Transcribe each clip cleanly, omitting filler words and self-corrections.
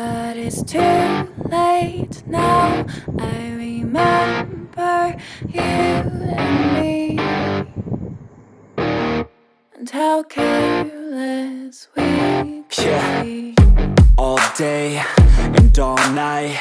But it's too late now. I remember you and me, and how careless we could be. All day and all night,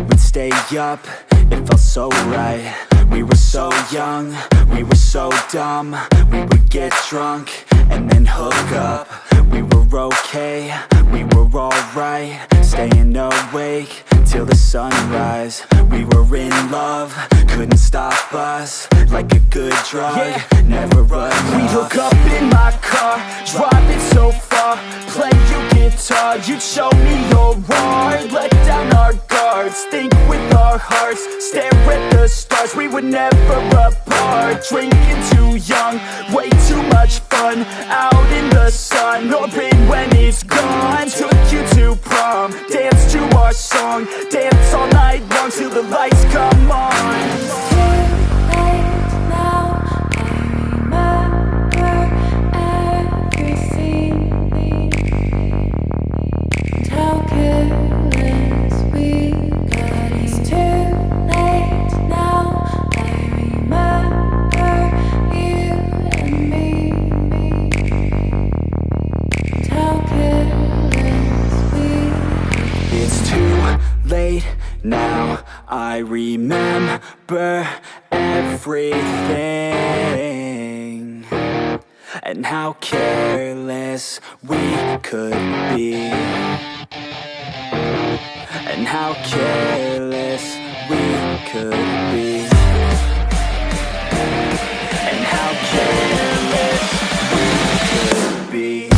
we'd stay up, it felt so right. We were so young, we were so dumb. We would get drunk and then hook up. We were okay, we were alright, staying awake till the sunrise. We were in love, couldn't stop us, like a good drug, never enough. We'd hook up in my car, driving so far, play you guitar, you'd show me your art, let down our guards, think with our hearts, stare at the stars. We were never apart, drinking too young, way too much fun, out in the sun, or pain when it's gone. Took you to prom, dance to our song, dance all night long till the lights come on. It's too late now. I remember everything, and how careless we got. It's too late now. I remember you and me, and how careless we got. It's too late now, I remember everything, and how careless we could be, and how careless we could be, and how careless we could be.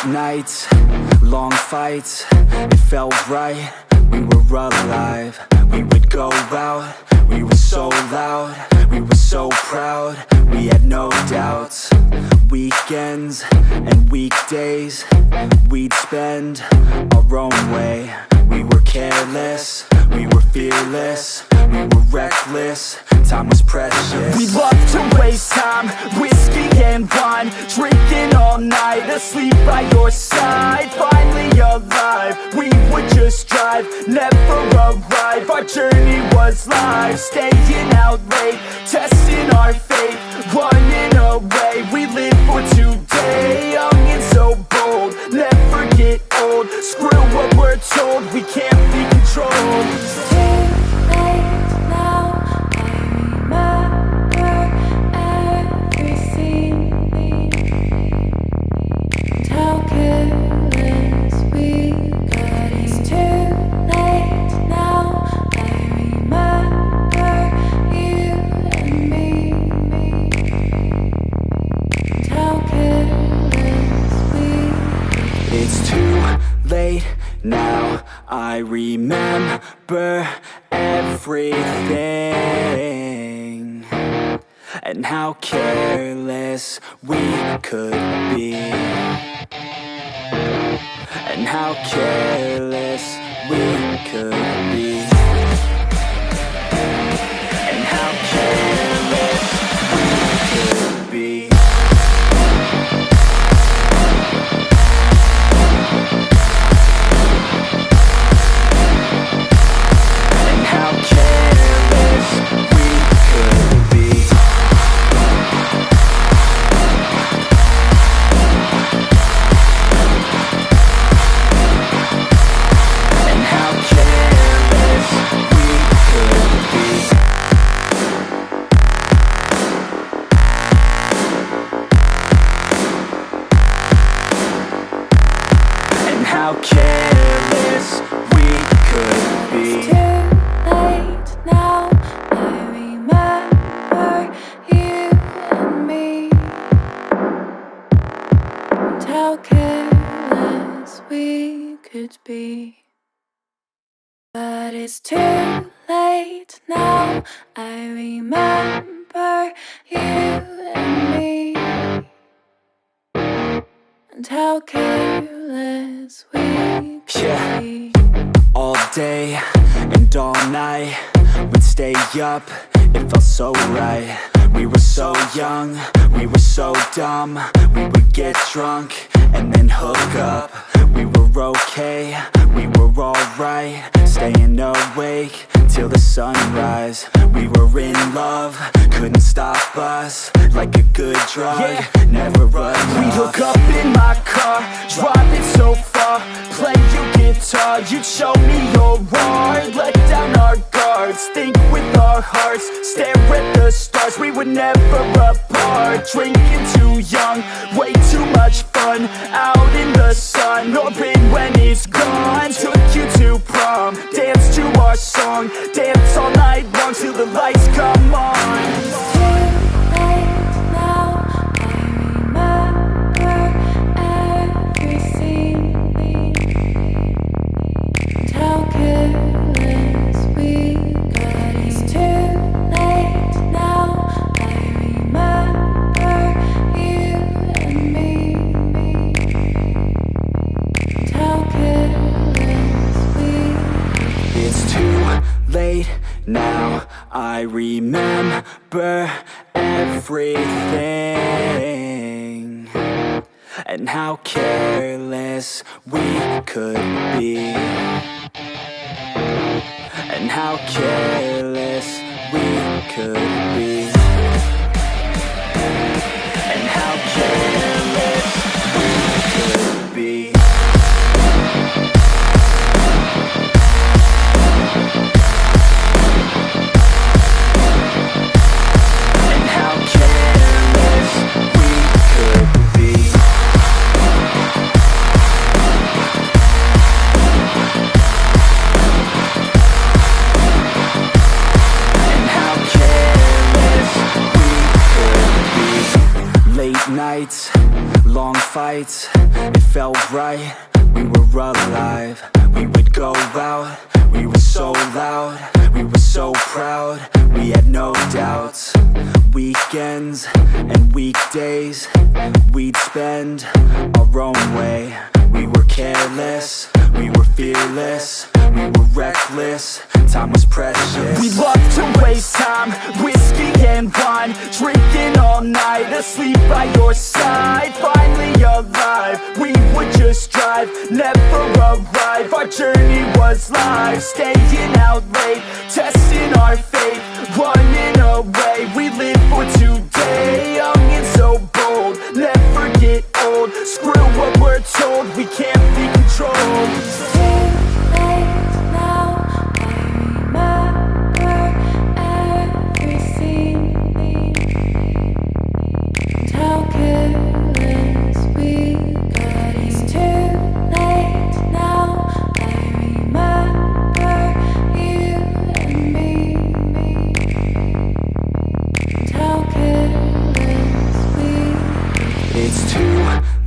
Nights, long fights, it felt right, we were alive. We would go out, we were so loud, we were so proud, we had no doubts. Weekends and weekdays, we'd spend our own way. We were careless, we were fearless, we were reckless, time was precious. We loved to waste time, whiskey and wine, drinking all night, asleep by your side. Finally alive, we would just drive, never arrive. Our journey was live, staying out late, testing our fate, running away. We live for today, young and so bold, never get old. Screw what we're told, we can't be controlled. It's too late now. I remember everything, and how careless we got. It's too late now. I remember you and me, and how careless we got. It's too late now, I remember everything, and how careless we could be, and how careless we could be, and how careless we could be. How careless we could be. It's too late now. I remember you and me, and how careless we could be. But it's too late. late now. I remember you and me, and how careless we could be. All day and all night, we'd stay up, it felt so right. We were so young, we were so dumb. We would get drunk and then hook up. We were okay, we were alright, staying awake till the sunrise. We were in love, couldn't stop us. Like a good drug, never run off. We'd hook up in my car, driving so far, play your guitar, you'd show me your art. Let down our guards, think with our hearts, stare at the stars. We were never apart, drinking too young, way too much fun. Out in the sun, orbit when it's gone. Took you to prom, dance to our song, dance all night long till the lights come on. Late now, I remember everything, and how careless we could be, and how careless we could be, and how careless we could be. Nights, long fights, it felt right, we were alive. We would go out, we were so loud, we were so proud, we had no doubts. Weekends and weekdays, we'd spend our own way. We were careless, we were fearless, we were reckless, time was precious. We loved to waste time, whiskey and wine, drinking all night, asleep by your side. Finally alive, we would just drive, never arrive. Our journey was live, staying out late, testing our fate, running away. We live for today, young and so bold, never get old. Screw what we're told, we can't be controlled.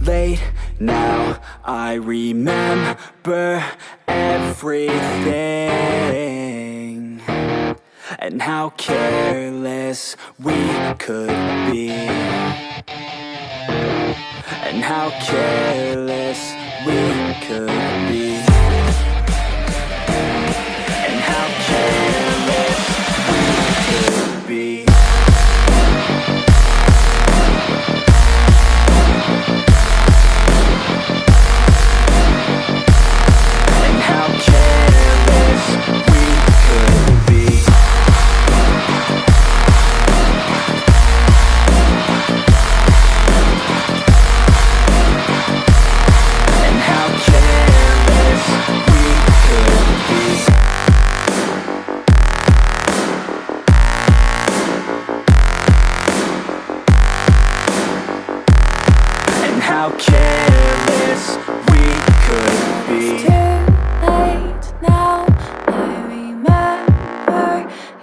Late now, I remember everything, and how careless we could be, and how careless we could be, and how careless we could be. How careless we could be. It's too late now, I remember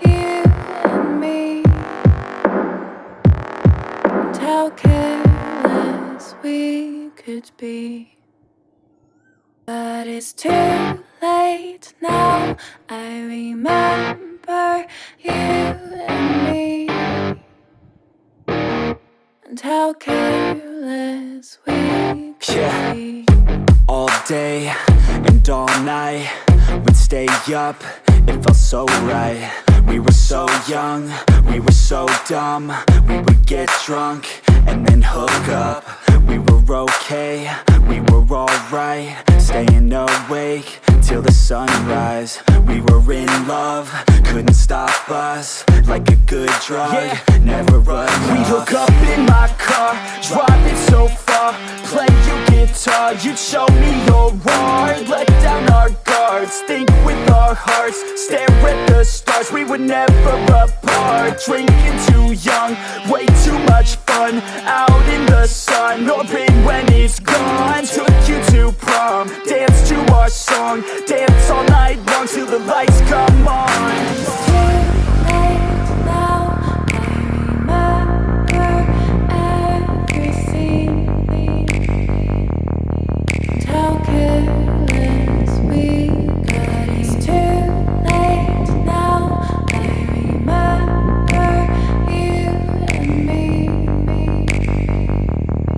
you and me, and how careless we could be. But it's too late now, I remember remember you and me, and how careless we could be. All day and all night, we'd stay up, it felt so right. We were so young, we were so dumb. We would get drunk and then hook up. We were okay, we were alright, staying awake till the sunrise. We were in love, couldn't stop us, like a good drug, never enough. We hook up in my car, driving so far, play your guitar, you'd show me your art. Let down our guards, think with our hearts, stare at the stars. We were never apart, drinking too young, way too much fun, out in the sun, or in when it's gone. Took you to prom, dance to our song, dance all night long till the lights come on.